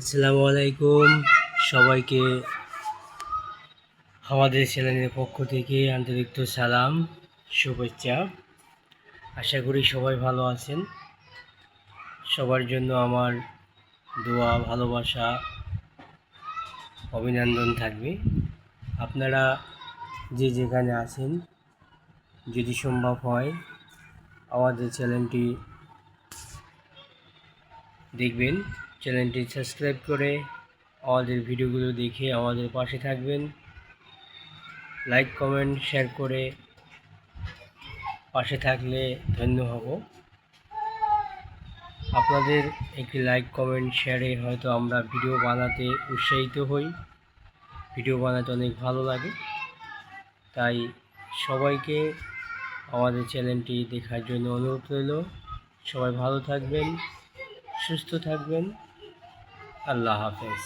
আসসালামু আলাইকুম সবাইকে আমাদের চ্যানেলের পক্ষ থেকে আন্তরিক সালাম শুভেচ্ছা। আশা করি সবাই ভালো আছেন। সবার জন্য আমার দোয়া ভালোবাসা অভিনন্দন থাকবে। আপনারা যে যেখানে আছেন যদি সম্ভব হয় আমাদের চ্যানেলটি দেখবেন, চ্যানেলটি সাবস্ক্রাইব করে আমাদের ভিডিওগুলো দেখে আমাদের পাশে থাকবেন। লাইক কমেন্ট শেয়ার করে পাশে থাকলে ধন্য হব। আপনাদের একটি লাইক কমেন্ট শেয়ারে হয়তো আমরা ভিডিও বানাতে উৎসাহিত হই, ভিডিও বানাতে অনেক ভালো লাগে। তাই সবাইকে আমাদের চ্যানেলটি দেখার জন্য অনুরোধ রইল। সবাই ভালো থাকবেন, সুস্থ থাকবেন। আল্লাহ হাফেজ।